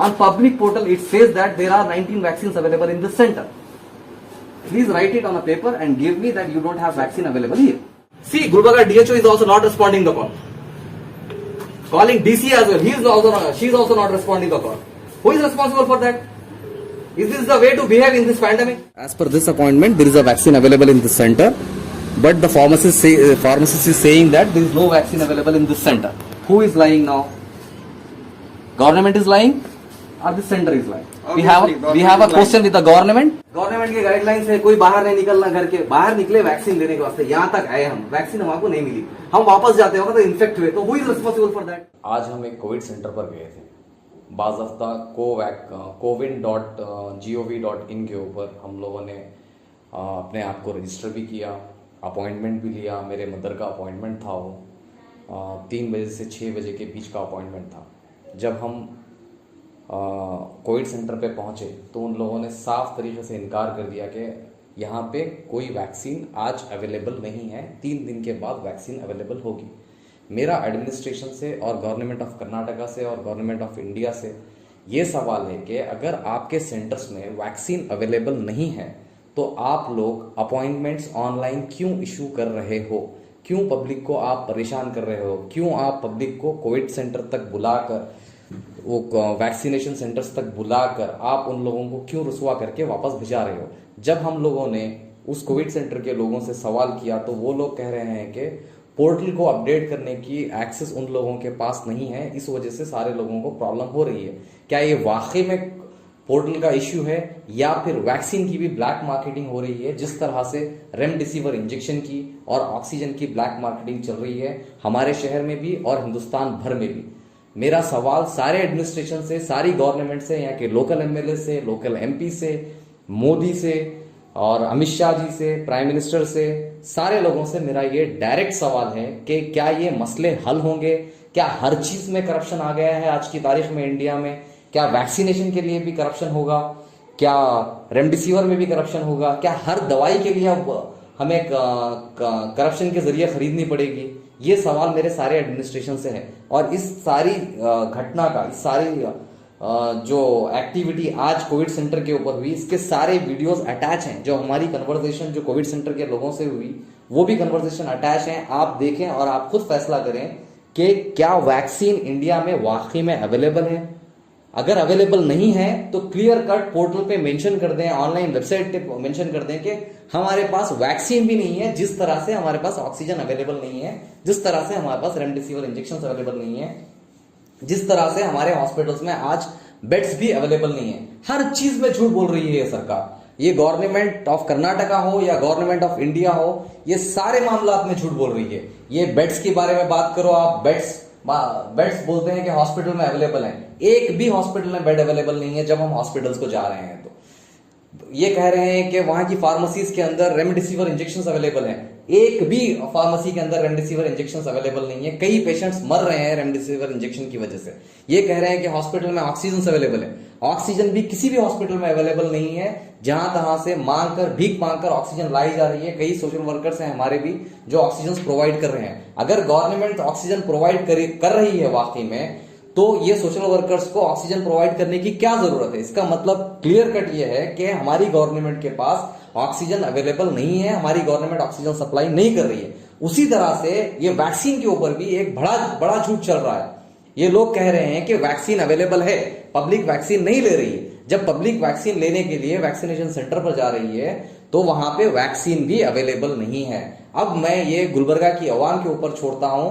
On public portal, it says that there are 19 vaccines available in this center. Please write it on a paper and give me that you don't have vaccine available here. See, Gulbarga DHO is also not responding the call. Calling DC as well. She is also not responding the call. Who is responsible for that? Is this the way to behave in this pandemic? As per this appointment, there is a vaccine available in this center, but the pharmacist is saying that there is no vaccine available in this center. Who is lying now? Government is lying, or this center is lying? We have a question with the government. Government के guideline से कोई बाहर नहीं निकलना, घर के बाहर निकले वैक्सीन लेने के वास्ते, यहाँ तक आए हम, वैक्सीन हमको नहीं मिली, हम वापस जाते होगा तो इन्फेक्ट हुए, तो who is responsible for that? आज हम एक कोविड सेंटर पर गए थे। बाज़ाफ्ता coviN.gov.in के ऊपर हम लोगों ने अपने आप को रजिस्टर भी किया, अपॉइंटमेंट भी लिया। मेरे मदर का अपॉइंटमेंट था, वो 3 बजे से 6 बजे के बीच का अपॉइंटमेंट था। जब हम कोविड सेंटर पे पहुंचे तो उन लोगों ने साफ तरीके से इनकार कर दिया कि यहाँ पे कोई वैक्सीन आज अवेलेबल नहीं है, 3 दिन के बाद वैक्सीन अवेलेबल होगी। मेरा एडमिनिस्ट्रेशन से और गवर्नमेंट ऑफ कर्नाटका से और गवर्नमेंट ऑफ इंडिया से ये सवाल है कि अगर आपके सेंटर्स में वैक्सीन अवेलेबल नहीं है तो आप लोग अपॉइंटमेंट्स ऑनलाइन क्यों इशू कर रहे हो? क्यों पब्लिक को आप परेशान कर रहे हो? क्यों आप पब्लिक को कोविड सेंटर तक बुलाकर, वो वैक्सीनेशन सेंटर्स तक बुलाकर आप उन लोगों को क्यों रुसवा करके वापस भिजा रहे हो? जब हम लोगों ने उस कोविड सेंटर के लोगों से सवाल किया तो वो लोग कह रहे हैं कि पोर्टल को अपडेट करने की एक्सेस उन लोगों के पास नहीं है, इस वजह से सारे लोगों को प्रॉब्लम हो रही है। क्या ये वाकई में पोर्टल का इश्यू है या फिर वैक्सीन की भी ब्लैक मार्केटिंग हो रही है? जिस तरह से रेमडेसिविर इंजेक्शन की और ऑक्सीजन की ब्लैक मार्केटिंग चल रही है हमारे शहर में भी और हिंदुस्तान भर में भी। मेरा सवाल सारे एडमिनिस्ट्रेशन से, सारी गवर्नमेंट से, यहाँ के लोकल एमएलए से, लोकल एमपी से, मोदी से और अमित शाह जी से, प्राइम मिनिस्टर से, सारे लोगों से मेरा ये डायरेक्ट सवाल है कि क्या ये मसले हल होंगे? क्या हर चीज में करप्शन आ गया है आज की तारीख में इंडिया में? क्या वैक्सीनेशन के लिए भी करप्शन होगा? क्या रेमडेसिविर में भी करप्शन होगा? क्या हर दवाई के लिए हमें करप्शन के जरिए खरीदनी पड़ेगी? ये सवाल मेरे सारे एडमिनिस्ट्रेशन से है। और इस सारी घटना का, इस सारी जो एक्टिविटी आज कोविड सेंटर के ऊपर हुई, इसके सारे वीडियोस अटैच हैं। जो हमारी कन्वर्सेशन जो कोविड सेंटर के लोगों से हुई वो भी कन्वर्सेशन अटैच हैं। आप देखें और आप खुद फैसला करें कि क्या वैक्सीन इंडिया में वाकई में अवेलेबल है। अगर अवेलेबल नहीं है तो क्लियर कट पोर्टल पे मेंशन कर दें, ऑनलाइन वेबसाइट पे मेंशन कर दें कि हमारे पास वैक्सीन भी नहीं है, जिस तरह से हमारे पास ऑक्सीजन अवेलेबल नहीं है, जिस तरह से हमारे पास रेमडेसिविर इंजेक्शन अवेलेबल नहीं है, जिस तरह से हमारे हॉस्पिटल्स में आज बेड्स भी अवेलेबल नहीं है। हर चीज में झूठ बोल रही है ये सरकार। ये गवर्नमेंट ऑफ कर्नाटका हो या गवर्नमेंट ऑफ इंडिया हो, ये सारे मामला में झूठ बोल रही है। ये बेड्स के बारे में बात करो, आप बेड्स बोलते हैं कि हॉस्पिटल में अवेलेबल है, एक भी हॉस्पिटल में बेड अवेलेबल नहीं है। जब हम हॉस्पिटल्स को जा रहे हैं तो ये कह रहे हैं कि वहां की फार्मेसीज के अंदर रेमडेसिविर इंजेक्शन अवेलेबल है, एक भी फार्मेसी के अंदर रेमडेसिविर इंजेक्शन अवेलेबल नहीं है। कई पेशेंट्स मर रहे हैं रेमडेसिविर इंजेक्शन की वजह से। ये कह रहे हैं कि हॉस्पिटल में ऑक्सीजन अवेलेबल है, ऑक्सीजन भी किसी भी हॉस्पिटल में अवेलेबल नहीं है। जहां तहां से भीख मांगकर ऑक्सीजन लाई जा रही है। कई सोशल वर्कर्स हैं हमारे भी जो ऑक्सीजन प्रोवाइड कर रहे हैं। अगर गवर्नमेंट ऑक्सीजन प्रोवाइड कर रही है वाकई में, तो ये सोशल वर्कर्स को ऑक्सीजन प्रोवाइड करने की क्या जरूरत है? इसका मतलब क्लियर कट ये है कि हमारी गवर्नमेंट के पास ऑक्सीजन अवेलेबल नहीं है, हमारी गवर्नमेंट ऑक्सीजन सप्लाई नहीं कर रही है। उसी तरह से ये वैक्सीन के ऊपर भी एक बड़ा झूठ चल रहा है। ये लोग कह रहे हैं कि वैक्सीन अवेलेबल है, पब्लिक वैक्सीन नहीं ले रही है। जब पब्लिक वैक्सीन लेने के लिए वैक्सीनेशन सेंटर पर जा रही है तो वहां पे वैक्सीन भी अवेलेबल नहीं है। अब मैं ये गुलबर्गा की आवाम के ऊपर छोड़ता हूं,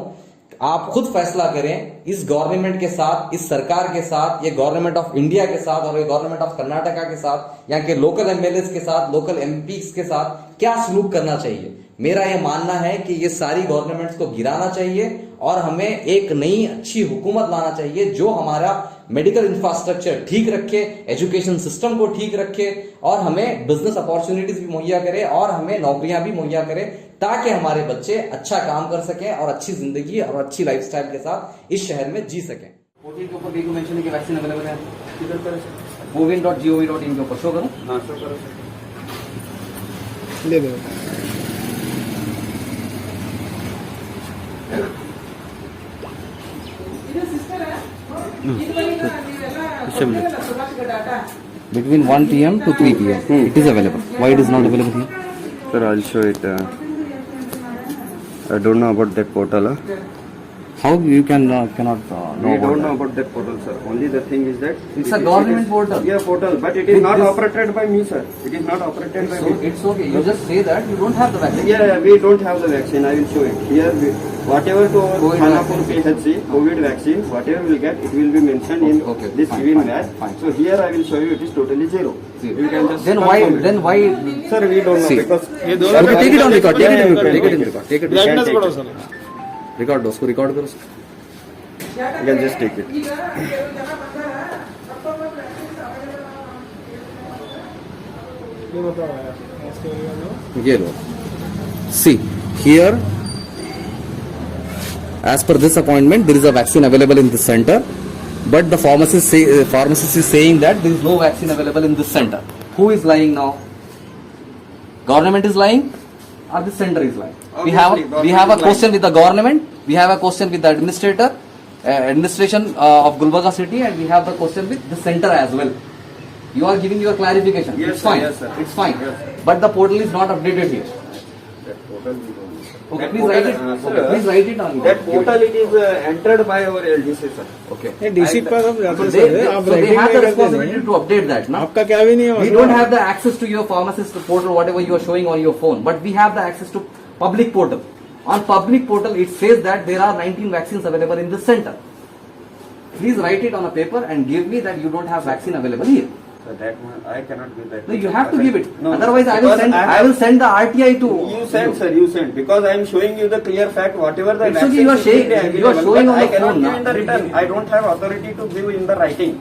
आप खुद फैसला करें। इस गवर्नमेंट के साथ, इस सरकार के साथ, ये गवर्नमेंट ऑफ इंडिया के साथ और ये गवर्नमेंट ऑफ कर्नाटका के साथ, यहाँ के लोकल एमएलए के साथ, लोकल एमपीज के साथ क्या सलूक करना चाहिए। मेरा यह मानना है कि ये सारी गवर्नमेंट्स को गिराना चाहिए और हमें एक नई अच्छी हुकूमत लाना चाहिए जो हमारा मेडिकल इंफ्रास्ट्रक्चर ठीक रखे, एजुकेशन सिस्टम को ठीक रखे और हमें बिजनेस अपॉर्चुनिटीज भी मुहैया करे और हमें नौकरियां भी मुहैया करे, ताकि हमारे बच्चे अच्छा काम कर सकें और अच्छी जिंदगी और अच्छी लाइफस्टाइल के साथ इस शहर में जी सकें। पोर्टल के ऊपर देखो मेंशन है कि वैक्सीन अवेलेबल है। किधर पर? coviN.gov.in के ऊपर शो करो। हाँ, शो करो। ले लो। ಇದು sister Between 1 p.m. to 3 p.m. It is available. Why it is not available here? Sir, I'll show it. I don't know about that portal. How you cannot We know don't know about about that portal, sir. Only the thing is that It's a government portal. Yeah, portal, but it is With not this- operated by me, sir. It is not operated that? by So me. it's okay. You just say that you don't have the vaccine. Yeah, we don't have the vaccine. I will show it. Here, whatever to our COVID Khanapur vaccine. PHC, COVID vaccine, whatever we get, it will be mentioned in Okay, this fine, green fine, badge. fine. So here I will show you it is totally zero. Zero. You can just Then why? confirm it. Then why? Sir, we don't know See. because Okay, take it on record. Take it in record. Take it in record. Take it. We can take it. Record दो उसको record करो उसको. You can just take it. ये लो. See here. As per this appointment, there is a vaccine available in this center, but the pharmacist is saying that there is no vaccine available in this center. Who is lying now? Government is lying, or this center is lying? We have a Government is question with the government. We have a question with the administration of Gulbarga city, and we have the question with the center as well. You are giving your clarification. Yes, It's sir, fine. yes, sir. It's fine. Yes. But the portal is not updated here. That portal we don't know. Okay, That please portal, write it. sir, Okay, please write it down. That portal it is entered by our LDC, sir. Okay. DC पर हम So जाते they, sir आप so they writing have में the करते responsibility नहीं to update that. No? आपका क्या भी नहीं है We don't have the access to your pharmacist portal, whatever you are showing on your phone, but we have the access to public portal. On public portal, it says that there are 19 vaccines available in this center. Please write it on a paper and give me that you don't have vaccine available here. So that one, I cannot give that. No, you have to give it. No, Otherwise, I will because send. have- I will send the RTI to. You send, sir. You send because I am showing you the clear fact. Whatever the It's okay, vaccine you are is saying- available, you are showing but on I the cannot phone, give na? in the written. I don't have authority to give in the writing.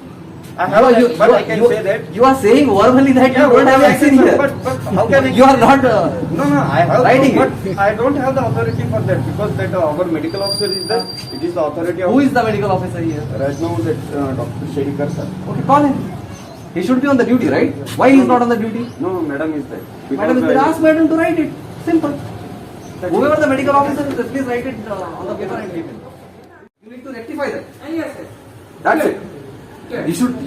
I You have, are, that, but I can say that. you are saying verbally that you don't have vaccine sir, here. But how can I? You are not. No, I have. Writing but I don't have the authority for that because that our medical officer is the. It is the authority of. Who is the medical officer here? Right now that Dr. Sherikar, sir. Okay, call him. He should be on the duty, right? Why he is not on the duty? No, madam is there. Madam, ask madam to write it. Simple. Whoever the medical officer is, please write it on the paper and give him. You need to rectify that. Yes, yes. That's it.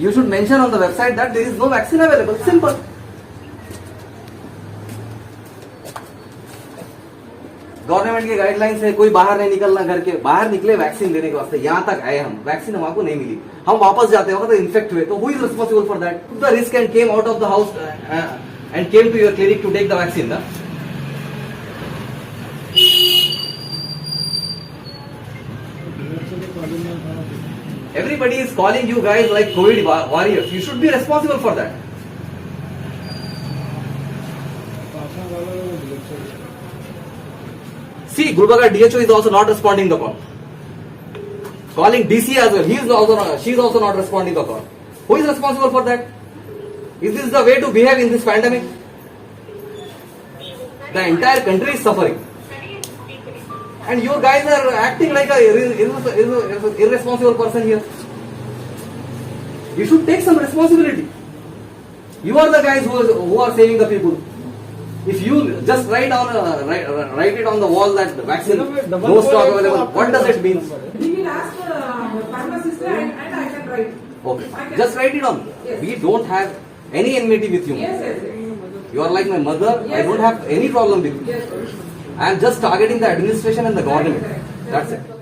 You should mention on the website that there is no vaccine available. Simple. Government की guidelines है कोई बाहर नहीं निकलना घर के बाहर निकले वैक्सीन देने के वास्ते यहाँ तक आए हम वैक्सीन हमको नहीं मिली हम वापस जाते वक्त इन्फेक्ट हुए तो who is responsible for that the risk and came out of the house and came to your clinic to take the vaccine ना everybody is calling you guys like COVID warriors. You should be responsible for that. See, Gulbarga DHO is also not responding the call. Calling DC as well. He is also not, she is also not responding the call. Who is responsible for that? Is this the way to behave in this pandemic? The entire country is suffering. And you guys are acting like a irresponsible person here. You should take some responsibility. You are the guys who are saving the people. If you just write it on the wall that the vaccine no stock available, what does it mean? We will ask pharmacist and I can write. Okay, just write it on. Yes. We don't have any enmity with you. Yes, yes, yes. You are like my mother. I Yes, don't sir. have any problem with you. Yes, sir. I am just targeting the administration and the government. Correct, correct. That's it.